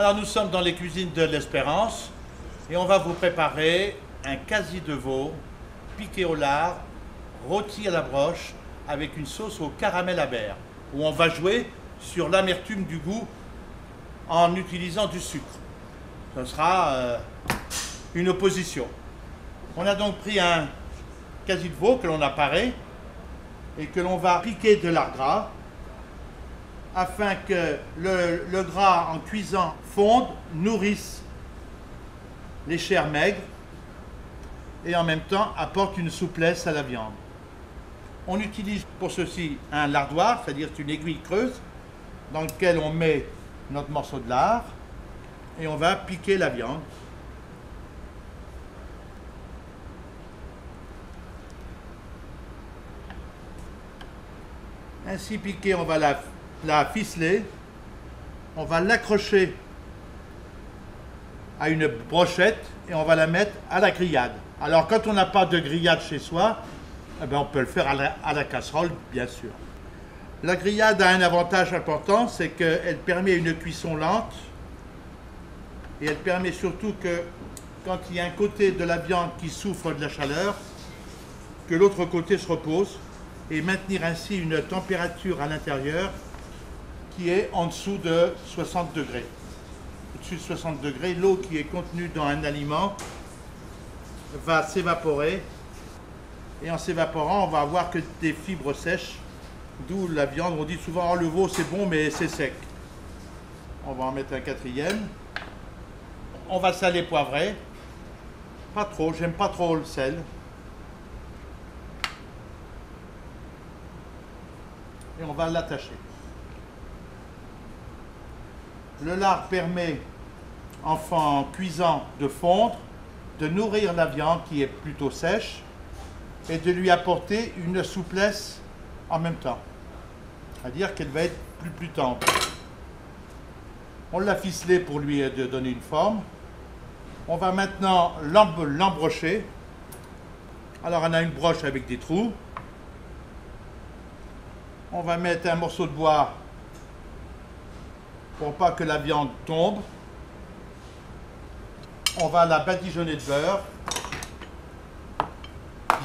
Alors nous sommes dans les cuisines de l'Espérance et on va vous préparer un quasi de veau piqué au lard, rôti à la broche avec une sauce au caramel amer où on va jouer sur l'amertume du goût en utilisant du sucre. Ce sera une opposition. On a donc pris un quasi de veau que l'on a paré et que l'on va piquer de lard gras afin que le gras en cuisant fonde, nourrisse les chairs maigres et en même temps apporte une souplesse à la viande. On utilise pour ceci un lardoir, c'est-à-dire une aiguille creuse dans laquelle on met notre morceau de lard et on va piquer la viande. Ainsi piquée, on va la ficeler, on va l'accrocher à une brochette et on va la mettre à la grillade. Alors quand on n'a pas de grillade chez soi, eh bien, on peut le faire à la casserole, bien sûr. La grillade a un avantage important, c'est qu'elle permet une cuisson lente et elle permet surtout que quand il y a un côté de la viande qui souffre de la chaleur, que l'autre côté se repose et maintenir ainsi une température à l'intérieur qui est en dessous de 60 degrés. Au-dessus de 60 degrés, l'eau qui est contenue dans un aliment va s'évaporer et en s'évaporant, on va avoir que des fibres sèches, d'où la viande, on dit souvent oh, le veau c'est bon mais c'est sec. On va en mettre un quatrième. On va saler, poivrer. Pas trop, j'aime pas trop le sel. Et on va l'attacher. Le lard permet, en cuisant, de fondre, de nourrir la viande qui est plutôt sèche et de lui apporter une souplesse en même temps. C'est-à-dire qu'elle va être plus tendre. On l'a ficelé pour lui donner une forme. On va maintenant l'embrocher. Alors on a une broche avec des trous. On va mettre un morceau de bois pour pas que la viande tombe. On va la badigeonner de beurre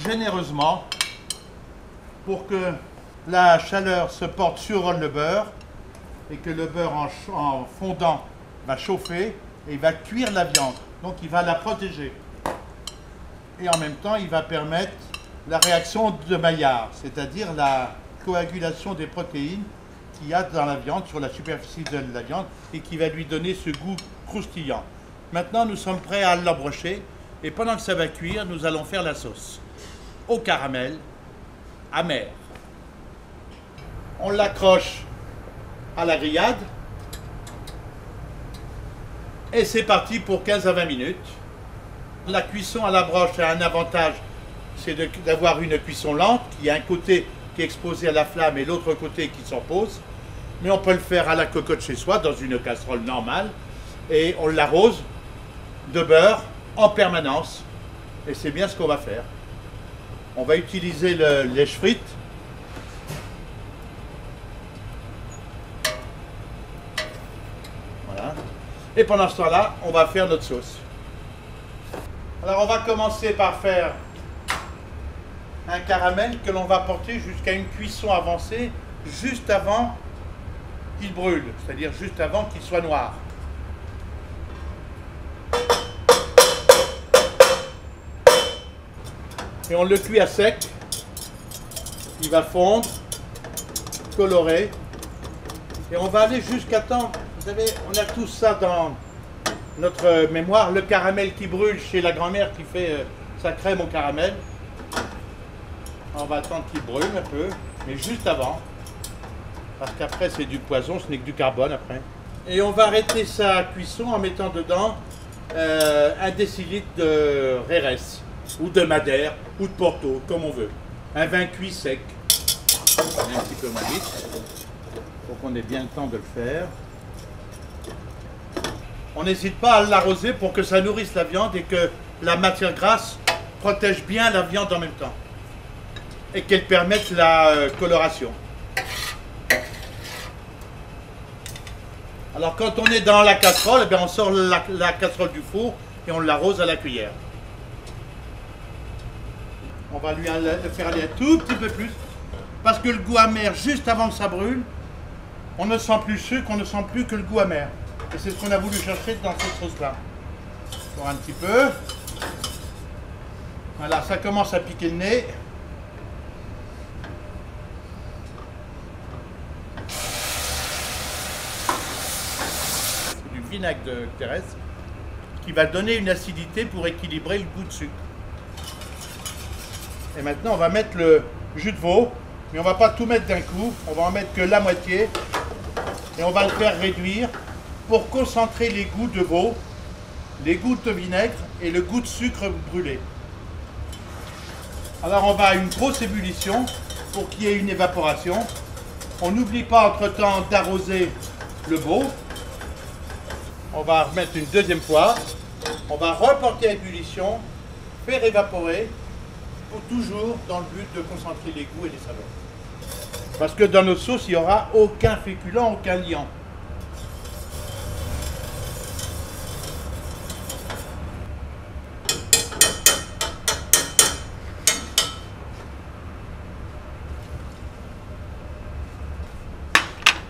généreusement pour que la chaleur se porte sur le beurre et que le beurre en fondant va chauffer et il va cuire la viande. Donc il va la protéger. Et en même temps, il va permettre la réaction de Maillard, c'est-à-dire la coagulation des protéines qu'il y a dans la viande, sur la superficie de la viande, et qui va lui donner ce goût croustillant. Maintenant, nous sommes prêts à l'embrocher, et pendant que ça va cuire, nous allons faire la sauce au caramel amer. On l'accroche à la grillade, et c'est parti pour 15 à 20 minutes. La cuisson à la broche a un avantage, c'est d'avoir une cuisson lente, qui a un côté qui est exposé à la flamme et l'autre côté qui s'en pose. Mais on peut le faire à la cocotte chez soi, dans une casserole normale, et on l'arrose de beurre en permanence. Et c'est bien ce qu'on va faire. On va utiliser le lèche frite. Voilà. Et pendant ce temps-là, on va faire notre sauce. Alors on va commencer par faire un caramel que l'on va porter jusqu'à une cuisson avancée juste avant qu'il brûle, c'est-à-dire juste avant qu'il soit noir. Et on le cuit à sec, il va fondre, colorer, et on va aller jusqu'à temps, vous savez, on a tout ça dans notre mémoire, le caramel qui brûle chez la grand-mère qui fait sa crème au caramel. On va attendre qu'il brûle un peu, mais juste avant, parce qu'après c'est du poison, ce n'est que du carbone après. Et on va arrêter sa cuisson en mettant dedans 1 décilitre de Rérès, ou de Madère, ou de Porto, comme on veut. Un vin cuit sec. On met un petit peu moins vite, pour qu'on ait bien le temps de le faire. On n'hésite pas à l'arroser pour que ça nourrisse la viande et que la matière grasse protège bien la viande en même temps. Et qu'elle permette la coloration. Alors quand on est dans la casserole, eh bien, on sort la casserole du four et on l'arrose à la cuillère. On va lui le faire aller un tout petit peu plus. Parce que le goût amer, juste avant que ça brûle, on ne sent plus sucre, on ne sent plus que le goût amer. Et c'est ce qu'on a voulu chercher dans cette sauce-là. Encore un petit peu. Voilà, ça commence à piquer le nez. C'est du vinaigre de Xérès qui va donner une acidité pour équilibrer le goût de sucre. Et maintenant, on va mettre le jus de veau, mais on ne va pas tout mettre d'un coup, on va en mettre que la moitié. Et on va le faire réduire pour concentrer les goûts de veau, les goûts de vinaigre et le goût de sucre brûlé. Alors on va à une grosse ébullition pour qu'il y ait une évaporation. On n'oublie pas entre-temps d'arroser le veau. On va remettre une deuxième fois. On va reporter à ébullition, faire évaporer, pour toujours dans le but de concentrer les goûts et les saveurs. Parce que dans notre sauce, il n'y aura aucun féculent, aucun liant.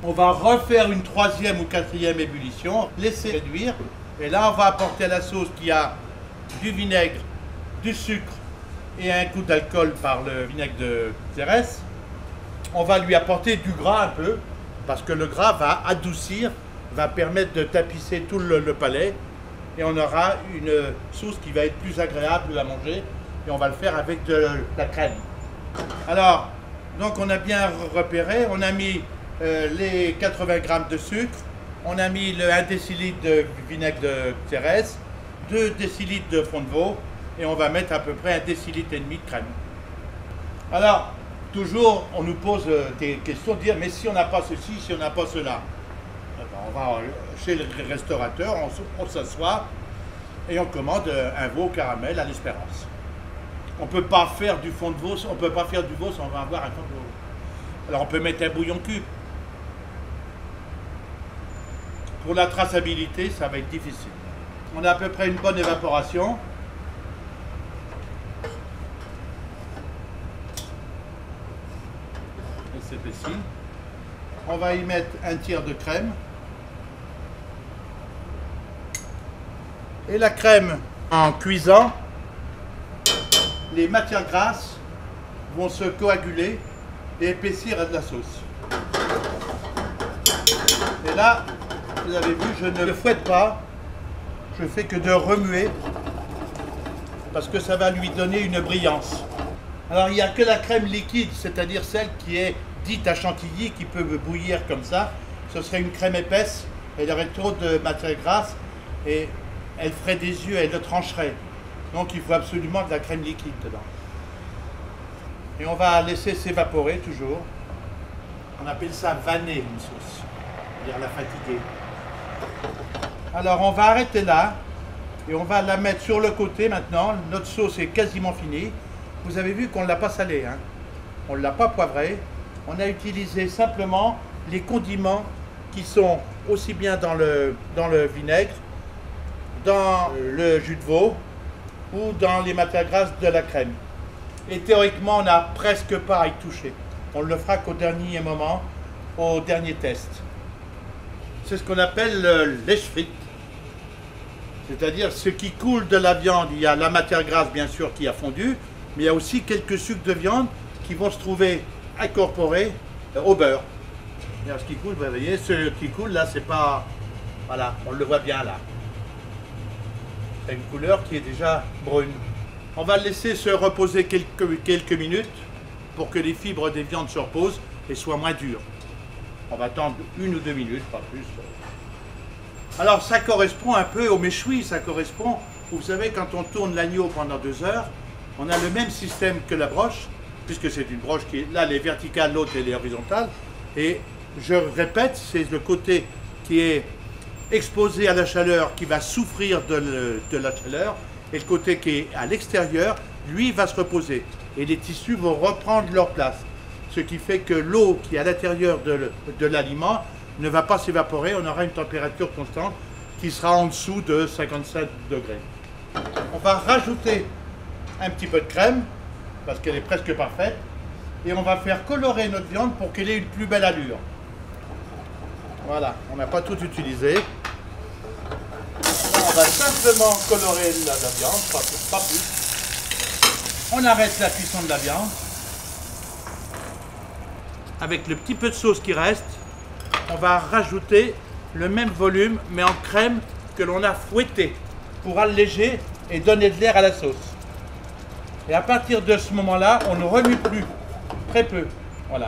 On va refaire une troisième ou quatrième ébullition, laisser réduire. Et là, on va apporter à la sauce qui a du vinaigre, du sucre et un coup d'alcool par le vinaigre de Xérès. On va lui apporter du gras un peu, parce que le gras va adoucir, va permettre de tapisser tout le palais. Et on aura une sauce qui va être plus agréable à manger. Et on va le faire avec de la crème. Alors, donc on a bien repéré, on a mis les 80 grammes de sucre, on a mis le 1 décilitre de vinaigre de Xérès, 2 décilitres de fond de veau, et on va mettre à peu près 1,5 décilitre de crème. Alors, toujours, on nous pose des questions, dire mais si on n'a pas ceci, si on n'a pas cela. Alors, on va chez le restaurateur, on s'assoit et on commande un veau au caramel à l'Espérance. On ne peut pas faire du fond de veau, on peut pas faire du veau sans avoir un fond de veau. Alors on peut mettre un bouillon cube. Pour la traçabilité, ça va être difficile. On a à peu près une bonne évaporation. Et c'est ici. On va y mettre un tiers de crème. Et la crème, en cuisant, les matières grasses vont se coaguler et épaissir de la sauce. Et là, vous avez vu, je ne le fouette pas, je fais que de remuer parce que ça va lui donner une brillance. Alors il n'y a que la crème liquide, c'est-à-dire celle qui est dite à chantilly, qui peut bouillir comme ça. Ce serait une crème épaisse, elle aurait trop de matière grasse et elle ferait des yeux, elle le trancherait. Donc il faut absolument de la crème liquide dedans. Et on va laisser s'évaporer toujours. On appelle ça vanner une sauce, c'est-à-dire la fatiguer. Alors on va arrêter là et on va la mettre sur le côté maintenant. Notre sauce est quasiment finie. Vous avez vu qu'on ne l'a pas salée, hein. On ne l'a pas poivrée. On a utilisé simplement les condiments qui sont aussi bien dans le vinaigre, dans le jus de veau ou dans les matières grasses de la crème. Et théoriquement, on n'a presque pas à y toucher. On ne le fera qu'au dernier moment, au dernier test. C'est ce qu'on appelle le lèche-frite. C'est-à-dire ce qui coule de la viande. Il y a la matière grasse, bien sûr, qui a fondu, mais il y a aussi quelques sucres de viande qui vont se trouver incorporés au beurre. Et alors, ce qui coule, vous voyez, ce qui coule là, c'est pas... Voilà, on le voit bien là. C'est une couleur qui est déjà brune. On va le laisser se reposer quelques minutes pour que les fibres des viandes se reposent et soient moins dures. On va attendre 1 ou 2 minutes, pas plus. Alors ça correspond un peu au méchoui, ça correspond, vous savez, quand on tourne l'agneau pendant 2 heures, on a le même système que la broche, puisque c'est une broche qui est là, elle est verticale, l'autre elle est horizontale. Et je répète, c'est le côté qui est exposé à la chaleur qui va souffrir de la chaleur, et le côté qui est à l'extérieur, lui, va se reposer. Et les tissus vont reprendre leur place. Ce qui fait que l'eau qui est à l'intérieur de l'aliment ne va pas s'évaporer, on aura une température constante qui sera en dessous de 57 degrés. On va rajouter un petit peu de crème, parce qu'elle est presque parfaite, et on va faire colorer notre viande pour qu'elle ait une plus belle allure. Voilà, on n'a pas tout utilisé. On va simplement colorer la viande, pas plus. On arrête la cuisson de la viande. Avec le petit peu de sauce qui reste, on va rajouter le même volume, mais en crème que l'on a fouetté pour alléger et donner de l'air à la sauce. Et à partir de ce moment-là, on ne remue plus, très peu. Voilà.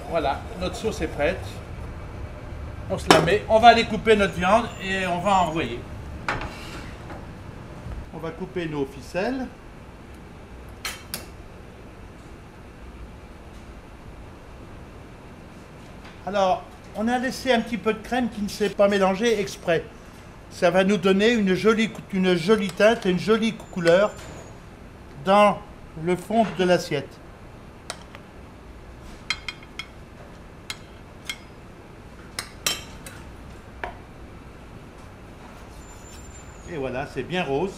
Voilà, notre sauce est prête. On se la met. On va aller couper notre viande et on va envoyer. On va couper nos ficelles. Alors, on a laissé un petit peu de crème qui ne s'est pas mélangée exprès. Ça va nous donner une jolie teinte et une jolie couleur dans le fond de l'assiette. Et voilà, c'est bien rose.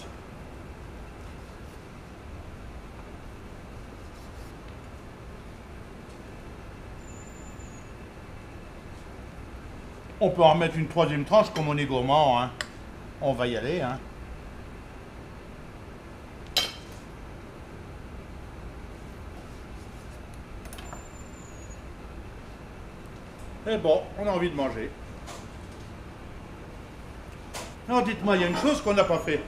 On peut en mettre une troisième tranche comme on est gourmand, hein. On va y aller, hein. Et bon, on a envie de manger. Non, dites-moi, il y a une chose qu'on n'a pas fait.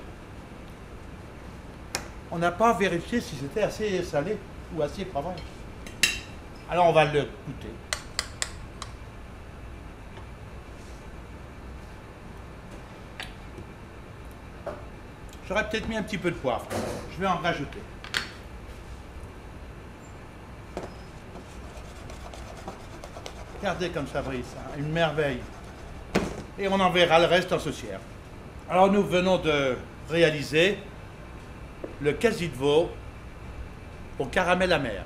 On n'a pas vérifié si c'était assez salé ou assez pas vrai. Alors on va le goûter. J'aurais peut-être mis un petit peu de poivre. Je vais en rajouter. Regardez comme ça brille, ça. Une merveille. Et on enverra le reste en saucière. Alors nous venons de réaliser le quasi de veau au caramel amer.